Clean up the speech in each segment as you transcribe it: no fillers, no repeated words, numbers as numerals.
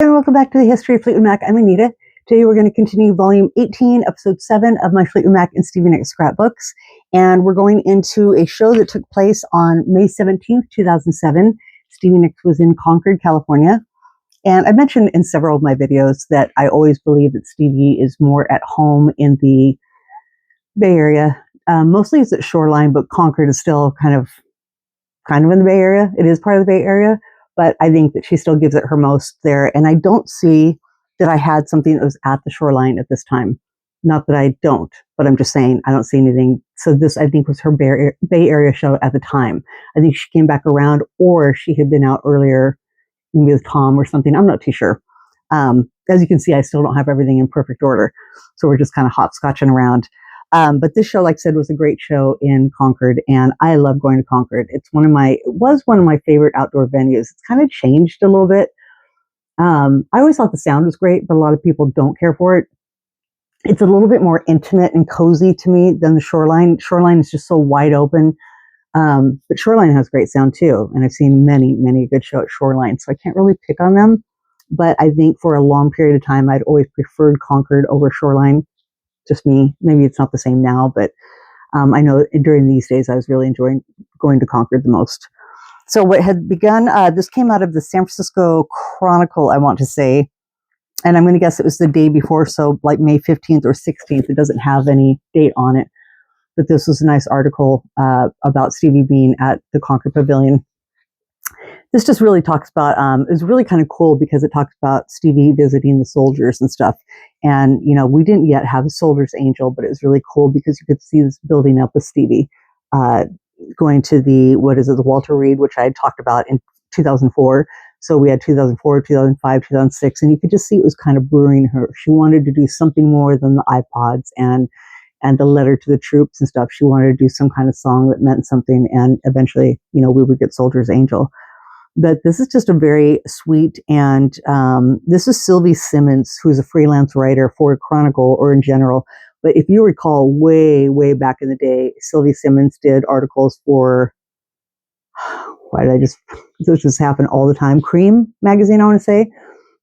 And welcome back to the History of Fleetwood Mac. I'm Anita. Today we're going to continue Volume 18, Episode 7 of my Fleetwood Mac and Stevie Nicks scrapbooks. And we're going into a show that took place on May 17th, 2007. Stevie Nicks was in Concord, California. And I mentioned in several of my videos that I always believe that Stevie is more at home in the Bay Area. Mostly it's at Shoreline, but Concord is still kind of in the Bay Area. It is part of the Bay Area, but I think that she still gives it her most there. And I don't see that I had something that was at the Shoreline at this time. Not that I don't, but I'm just saying I don't see anything. So this, I think, was her Bay Area show at the time. I think she came back around, or she had been out earlier, maybe with Tom or something. I'm not too sure. As you can see, I still don't have everything in perfect order. So we're just kind of hopscotching around. But this show, like I said, was a great show in Concord, and I love going to Concord. It was one of my favorite outdoor venues. It's kind of changed a little bit. I always thought the sound was great, but a lot of people don't care for it. It's a little bit more intimate and cozy to me than the Shoreline. Shoreline is just so wide open. But Shoreline has great sound too, and I've seen many, many a good show at Shoreline, so I can't really pick on them. But I think for a long period of time, I'd always preferred Concord over Shoreline. Just me. Maybe it's not the same now, but I know during these days I was really enjoying going to Concord the most. So what had begun, this came out of the San Francisco Chronicle, I want to say, and I'm going to guess it was the day before, so like May 15th or 16th. It doesn't have any date on it, but this was a nice article about Stevie being at the Concord Pavilion. This just really talks about, it was really kind of cool because it talks about Stevie visiting the soldiers and stuff. And, you know, we didn't yet have a soldier's angel, but it was really cool because you could see this building up with Stevie going to the Walter Reed, which I had talked about in 2004. So we had 2004, 2005, 2006, and you could just see it was kind of brewing her. She wanted to do something more than the iPods and the letter to the troops and stuff. She wanted to do some kind of song that meant something. And eventually, you know, we would get Soldier's Angel. But this is just a very sweet, and this is Sylvie Simmons, who's a freelance writer for Chronicle or in general. But if you recall, way, way back in the day, Sylvie Simmons did articles for, this just happen all the time, Cream magazine, I want to say.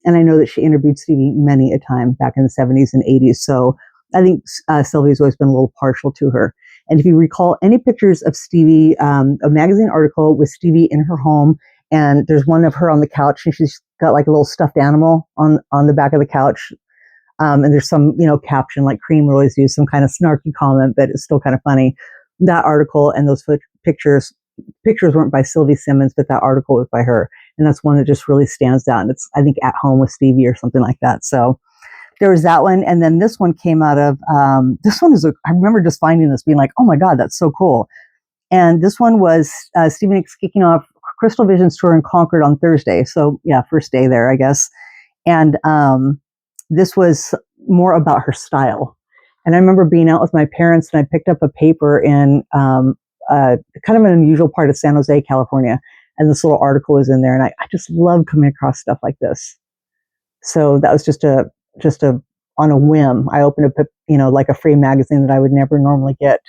And I know that she interviewed Stevie many a time back in the 70s and 80s. So I think Sylvie's always been a little partial to her. And if you recall any pictures of Stevie, a magazine article with Stevie in her home, and there's one of her on the couch, and she's got like a little stuffed animal on the back of the couch. And there's some, you know, caption, like Cream would always do some kind of snarky comment, but it's still kind of funny. That article and those pictures weren't by Sylvie Simmons, but that article was by her. And that's one that just really stands out. And it's, I think, At Home with Stevie or something like that. So there was that one. And then this one came out of, this one is, I remember just finding this being like, oh my God, that's so cool. And this one was Stevie Nicks kicking off Crystal Visions tour in Concord on Thursday. So yeah, first day there, I guess. And this was more about her style. And I remember being out with my parents, and I picked up a paper in kind of an unusual part of San Jose, California. And this little article was in there. And I just love coming across stuff like this. So that was just on a whim. I opened up, you know, like a free magazine that I would never normally get.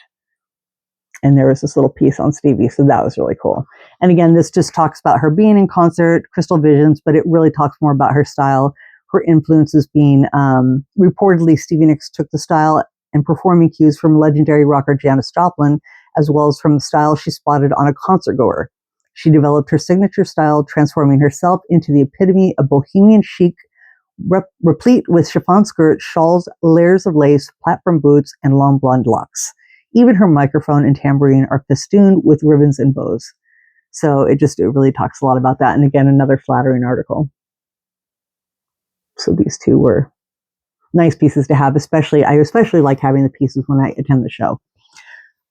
And there was this little piece on Stevie. So that was really cool. And again, this just talks about her being in concert, Crystal Visions, but it really talks more about her style, her influences being, reportedly Stevie Nicks took the style and performing cues from legendary rocker Janis Joplin, as well as from the style she spotted on a concert goer. She developed her signature style, transforming herself into the epitome of bohemian chic, replete with chiffon skirts, shawls, layers of lace, platform boots, and long blonde locks. Even her microphone and tambourine are festooned with ribbons and bows. So it really talks a lot about that. And again, another flattering article. So these two were nice pieces to have, I especially like having the pieces when I attend the show.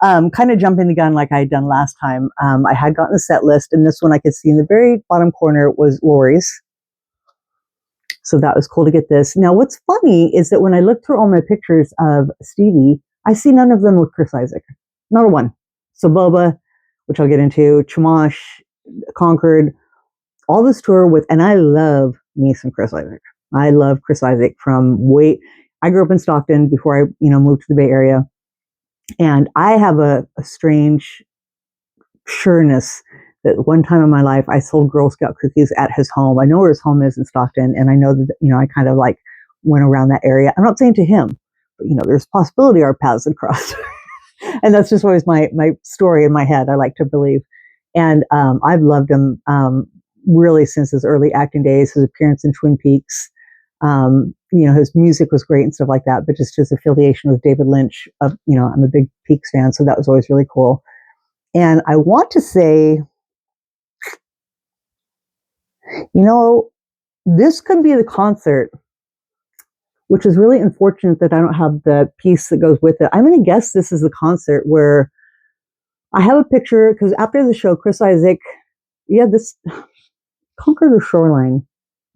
Kind of jumping the gun like I had done last time. I had gotten the set list, and this one I could see in the very bottom corner was Lori's. So that was cool to get this. Now, what's funny is that when I look through all my pictures of Stevie, I see none of them with Chris Isaak. Not a one. So Boba, which I'll get into, Chumash, Concord, all this tour with, and I love me some Chris Isaak. I love Chris Isaak I grew up in Stockton before I, moved to the Bay Area. And I have a strange sureness that one time in my life I sold Girl Scout cookies at his home. I know where his home is in Stockton, and I know that, I kind of like went around that area. I'm not saying to him, but there's a possibility our paths had crossed. And that's just always my story in my head. I like to believe. And I've loved him really since his early acting days, his appearance in Twin Peaks. His music was great and stuff like that, but just his affiliation with David Lynch, I'm a big Peaks fan, so that was always really cool. And I want to say, this could be the concert, which is really unfortunate that I don't have the piece that goes with it. I'm going to guess this is the concert where I have a picture, because after the show, Chris Isaak, this Concord or Shoreline.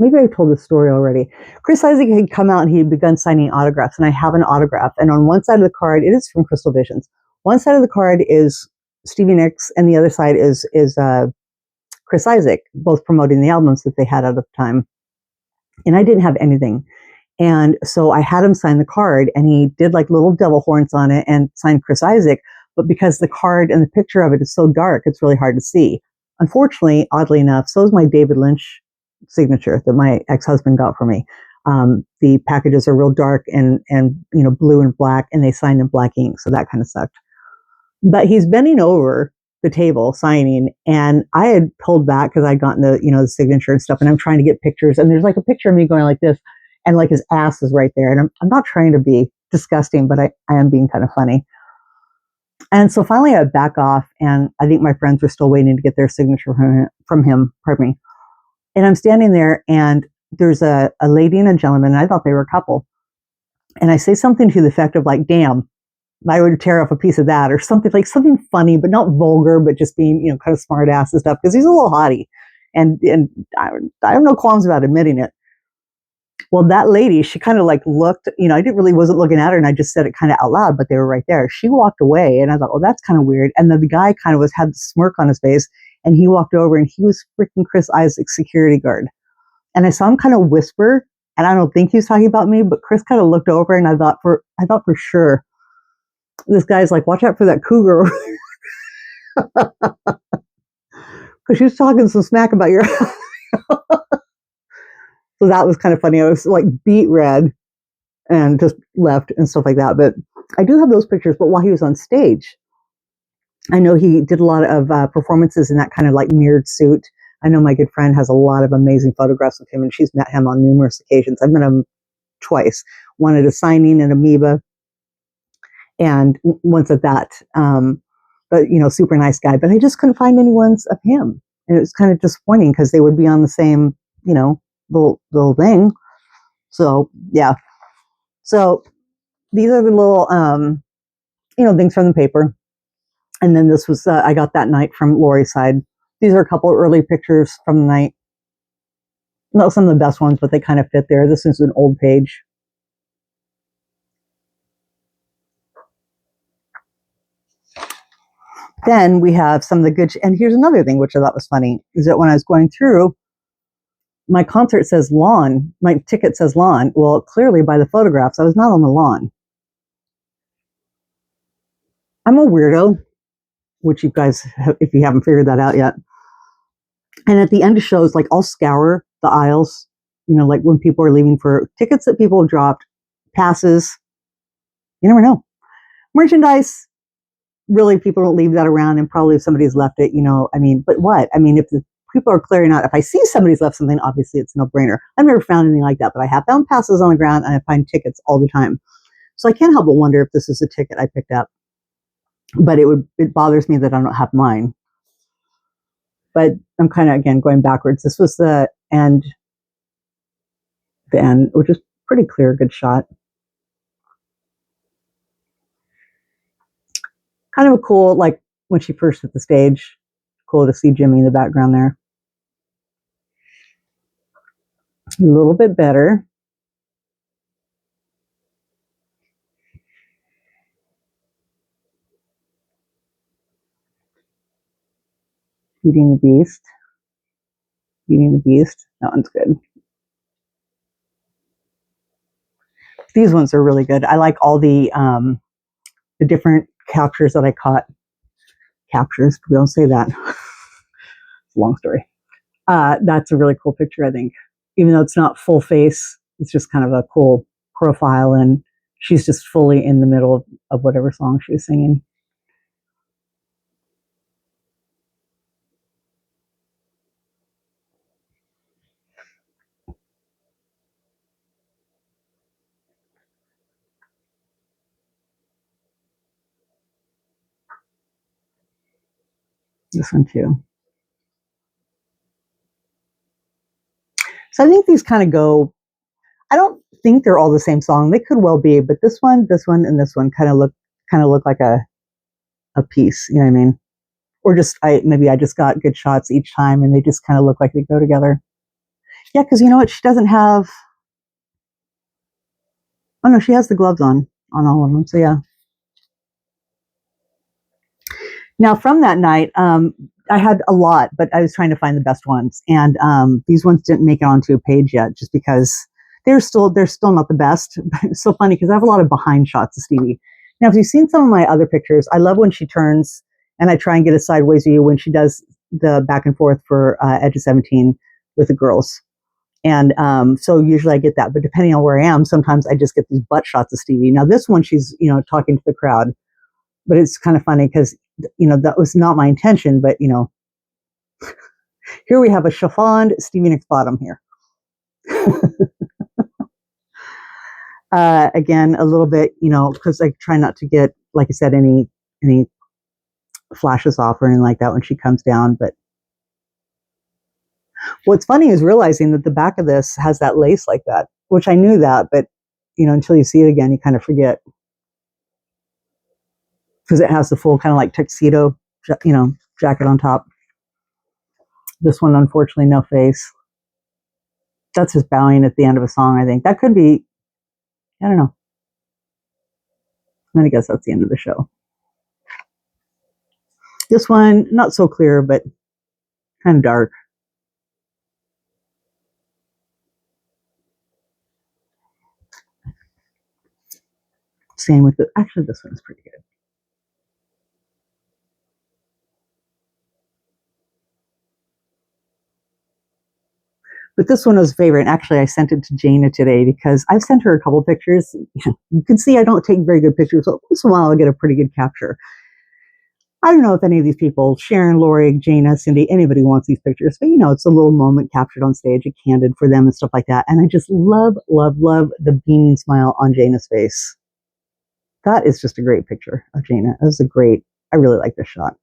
Maybe I told this story already. Chris Isaak had come out and he had begun signing autographs, and I have an autograph. And on one side of the card, it is from Crystal Visions. One side of the card is Stevie Nicks, and the other side is Chris Isaak, both promoting the albums that they had at the time. And I didn't have anything. And so I had him sign the card, and he did like little devil horns on it and signed Chris Isaak. But because the card and the picture of it is so dark, it's really hard to see. Unfortunately, oddly enough, so is my David Lynch signature that my ex-husband got for me. The packages are real dark and blue and black, and they signed in black ink, so that kind of sucked. But he's bending over the table signing, and I had pulled back because I'd gotten the signature and stuff, and I'm trying to get pictures, and there's like a picture of me going like this, and like his ass is right there, and I'm not trying to be disgusting, but I am being kind of funny. And so finally I back off, and I think my friends were still waiting to get their signature from him, pardon me. And I'm standing there, and there's a lady and a gentleman, and I thought they were a couple. And I say something to the effect of like, damn, I would tear off a piece of that, or something funny, but not vulgar, but just being, kind of smart ass and stuff, because he's a little haughty. And I have no qualms about admitting it. Well, that lady, she kind of like looked, wasn't looking at her, and I just said it kind of out loud, but they were right there. She walked away, and I thought, oh, that's kind of weird. And then the guy kind of had the smirk on his face, and he walked over, and he was freaking Chris Isaak's security guard. And I saw him kind of whisper, and I don't think he was talking about me, but Chris kind of looked over, and I thought for sure, this guy's like, watch out for that cougar. Because she was talking some smack about your So that was kind of funny. I was like beet red and just left and stuff like that. But I do have those pictures. But while he was on stage, I know he did a lot of performances in that kind of like mirrored suit. I know my good friend has a lot of amazing photographs of him, and she's met him on numerous occasions. I've met him twice. One at a signing at Amoeba, and once at that. But super nice guy. But I just couldn't find any ones of him, and it was kind of disappointing because they would be on the same, little thing. So yeah. So these are the little things from the paper. And then this was I got that night from Lori's side. These are a couple of early pictures from the night. Not some of the best ones, but they kind of fit there. This is an old page. Then we have some of the good, and here's another thing which I thought was funny, is that when I was going through, my concert says lawn, my ticket says lawn. Well, clearly by the photographs, I was not on the lawn. I'm a weirdo, which you guys, if you haven't figured that out yet. And at the end of shows, like I'll scour the aisles, like when people are leaving for tickets that people have dropped, passes, you never know. Merchandise, really, people don't leave that around, and probably if somebody's left it, but what? If the people are clearing out, if I see somebody's left something, obviously it's a no-brainer. I've never found anything like that, but I have found passes on the ground, and I find tickets all the time. So I can't help but wonder if this is a ticket I picked up. But it bothers me that I don't have mine. But I'm kind of, again, going backwards. This was the end, which is pretty clear, good shot. Kind of a cool, like when she first hit the stage, cool to see Jimmy in the background there. A little bit better. Feeding the Beast. Feeding the Beast. That one's good. These ones are really good. I like all the different captures that I caught. Captures, we don't say that. a long story. That's a really cool picture, I think. Even though it's not full face, it's just kind of a cool profile, and she's just fully in the middle of whatever song she was singing. This one too. So I think these kind of go, I don't think they're all the same song. They could well be, but this one, and this one kind of look like a piece, you know what I mean? Or just maybe I just got good shots each time and they just kind of look like they go together. Yeah, because you know what? She doesn't have, oh no, she has the gloves on all of them. So yeah. Now from that night, I had a lot, but I was trying to find the best ones, and these ones didn't make it onto a page yet, just because they're still not the best. But it's so funny because I have a lot of behind shots of Stevie. Now, if you've seen some of my other pictures, I love when she turns, and I try and get a sideways view when she does the back and forth for Edge of 17 with the girls. And so usually I get that, but depending on where I am, sometimes I just get these butt shots of Stevie. Now this one, she's talking to the crowd, but it's kind of funny because that was not my intention, but here we have a chiffoned Stevie Nicks bottom here. Again, a little bit, because I try not to get, like I said, any flashes off or anything like that when she comes down. But what's funny is realizing that the back of this has that lace like that, which I knew that, but until you see it again, you kind of forget, because it has the full kind of like tuxedo, jacket on top. This one, unfortunately, no face. That's just bowing at the end of a song, I think. That could be, I don't know. I'm going to guess that's the end of the show. This one, not so clear, but kind of dark. Same with actually, this one's pretty good. But this one was a favorite. And actually, I sent it to Jana today because I've sent her a couple pictures. You can see I don't take very good pictures, but once in a while I'll get a pretty good capture. I don't know if any of these people, Sharon, Lori, Jana, Cindy, anybody wants these pictures, but it's a little moment captured on stage, a candid for them and stuff like that. And I just love, love, love the beaming smile on Jana's face. That is just a great picture of Jana. I really like this shot.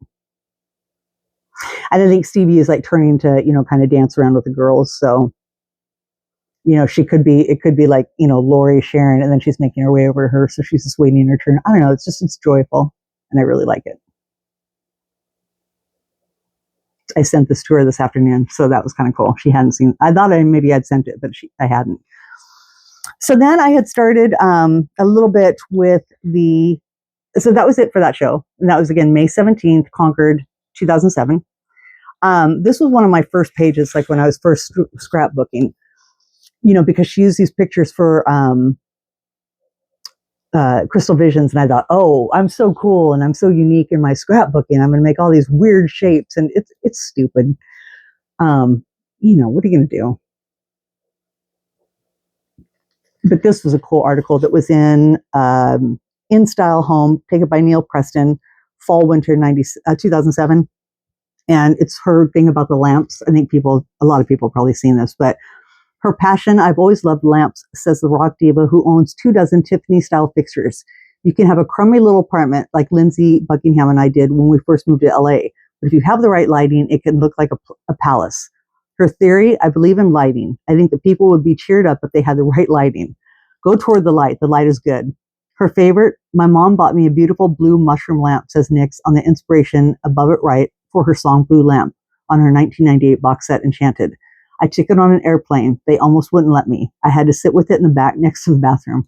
And I think Stevie is like turning to, kind of dance around with the girls. So, it could be like, Lori, Sharon, and then she's making her way over to her. So she's just waiting her turn. I don't know. It's joyful. And I really like it. I sent this to her this afternoon. So that was kind of cool. She hadn't seen, I thought maybe I'd sent it, but I hadn't. So then I had started a little bit with so that was it for that show. And that was again, May 17th, Concord, 2007. This was one of my first pages, like when I was first scrapbooking, because she used these pictures for Crystal Visions. And I thought, oh, I'm so cool. And I'm so unique in my scrapbooking. I'm going to make all these weird shapes. And it's stupid. What are you going to do? But this was a cool article that was in Style Home, taken by Neil Preston, fall, winter 2007. And it's her thing about the lamps. I think a lot of people have probably seen this, but her passion, I've always loved lamps, says the rock diva who owns 24 Tiffany style fixtures. You can have a crummy little apartment like Lindsay Buckingham and I did when we first moved to LA. But if you have the right lighting, it can look like a palace. Her theory, I believe in lighting. I think that people would be cheered up if they had the right lighting. Go toward the light. The light is good. Her favorite, my mom bought me a beautiful blue mushroom lamp, says Nix on the inspiration above it right for her song Blue Lamp on her 1998 box set Enchanted. I took it on an airplane. They almost wouldn't let me. I had to sit with it in the back next to the bathroom.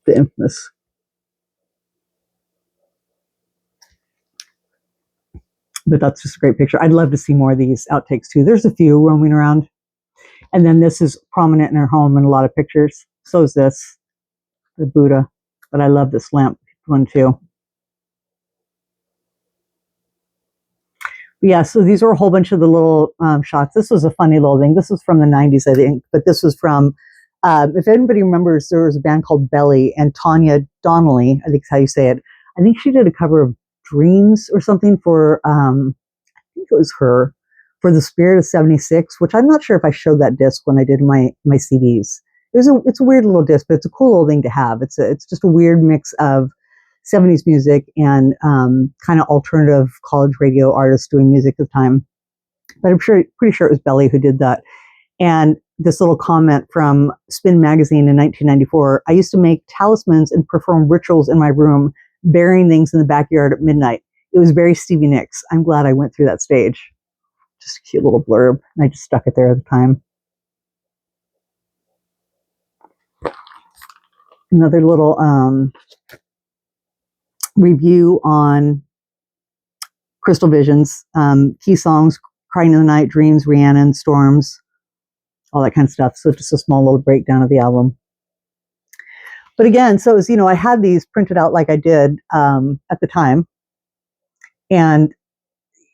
The infamous. But that's just a great picture. I'd love to see more of these outtakes too. There's a few roaming around. And then this is prominent in her home in a lot of pictures. So is this, the Buddha. But I love this lamp one too. Yeah, so these were a whole bunch of the little shots. This was a funny little thing. This was from the 90s, I think, but this was from, if anybody remembers, there was a band called Belly, and Tanya Donnelly, I think is how you say it. I think she did a cover of Dreams or something for, I think it was her, for The Spirit of 76, which I'm not sure if I showed that disc when I did my CDs. It's a weird little disc, but it's a cool little thing to have. It's just a weird mix of 70s music and kind of alternative college radio artists doing music at the time. But I'm pretty sure it was Belly who did that. And this little comment from Spin Magazine in 1994: I used to make talismans and perform rituals in my room, burying things in the backyard at midnight. It was very Stevie Nicks. I'm glad I went through that stage. Just a cute little blurb. And I just stuck it there at the time. Another little review on Crystal Visions, key songs, Crying in the Night, Dreams, Rhiannon, Storms, all that kind of stuff. So just a small little breakdown of the album. But again, so it was, I had these printed out like I did at the time. And,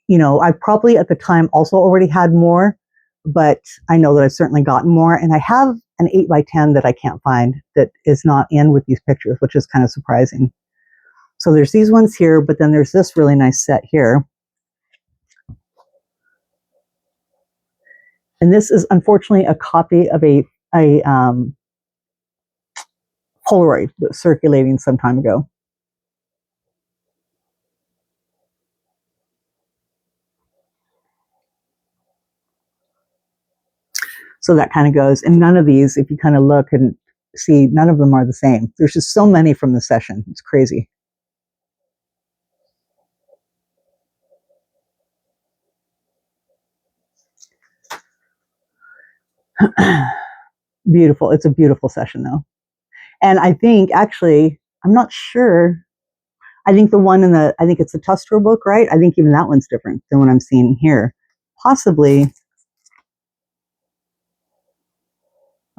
I probably at the time also already had more, but I know that I've certainly gotten more. And I have an 8x10 that I can't find that is not in with these pictures, which is kind of surprising. So there's these ones here, but then there's this really nice set here. And this is unfortunately a copy of a Polaroid that was circulating some time ago. So that kind of goes, and none of these, if you kind of look and see, none of them are the same. There's just so many from the session. It's crazy. Beautiful. It's a beautiful session though. And I think actually, I'm not sure. I think the one I think it's the Tustro book, right? I think even that one's different than what I'm seeing here. Possibly.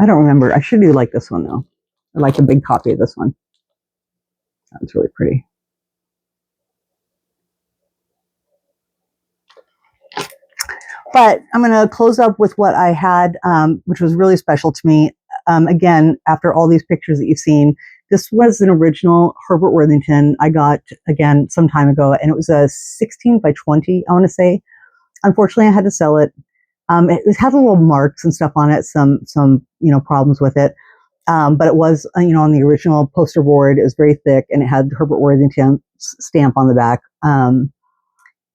I don't remember. I sure do like this one though. I like a big copy of this one. That's really pretty. But I'm going to close up with what I had, which was really special to me. Again, after all these pictures that you've seen, this was an original Herbert Worthington I got, again, some time ago, and it was a 16x20, I want to say. Unfortunately, I had to sell it. It had little marks and stuff on it, some problems with it. But it was, on the original poster board. It was very thick, and it had Herbert Worthington stamp on the back.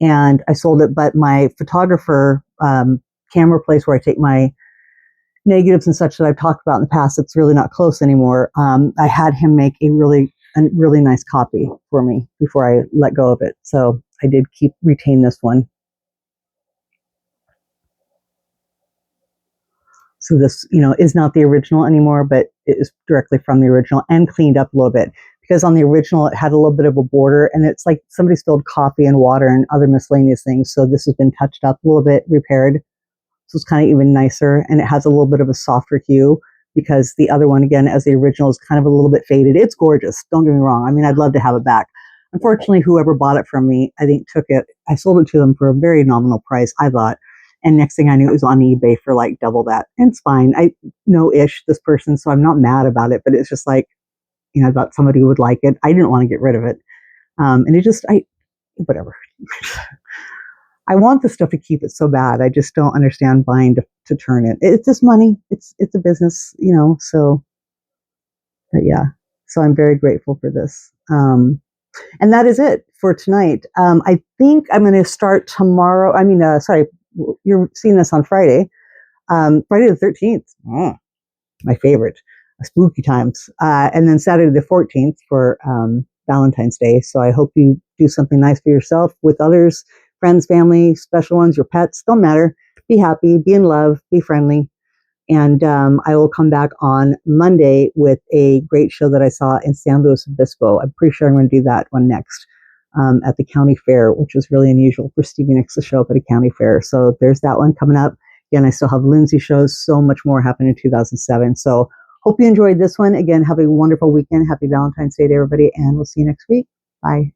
And I sold it, but my photographer camera place where I take my negatives and such that I've talked about in the past, it's really not close anymore. I had him make a really nice copy for me before I let go of it. So I did retain this one. So this, is not the original anymore, but it is directly from the original and cleaned up a little bit. Because on the original, it had a little bit of a border, and it's like somebody spilled coffee and water and other miscellaneous things. So this has been touched up a little bit, repaired. So it's kind of even nicer, and it has a little bit of a softer hue because the other one, again, as the original, is kind of a little bit faded. It's gorgeous. Don't get me wrong. I mean, I'd love to have it back. Unfortunately, whoever bought it from me, I think took it. I sold it to them for a very nominal price, I thought. And next thing I knew, it was on eBay for like double that. And it's fine. I know-ish this person, so I'm not mad about it, but it's just like, I thought somebody would like it. I didn't want to get rid of it. And it just, whatever. I want the stuff to keep it so bad. I just don't understand buying to turn it. It's just money. It's a business, so, but yeah. So I'm very grateful for this. And that is it for tonight. I think I'm going to start tomorrow. Sorry, you're seeing this on Friday. Friday the 13th. My favorite. Spooky times. And then Saturday the 14th for Valentine's Day. So I hope you do something nice for yourself, with others, friends, family, special ones, your pets, don't matter. Be happy, be in love, be friendly. And I will come back on Monday with a great show that I saw in San Luis Obispo. I'm pretty sure I'm going to do that one next at the county fair, which is really unusual for Stevie Nicks to show up at a county fair. So there's that one coming up. Again, I still have Lindsay shows, so much more happened in 2007. So hope you enjoyed this one. Again, have a wonderful weekend. Happy Valentine's Day to everybody, and we'll see you next week. Bye.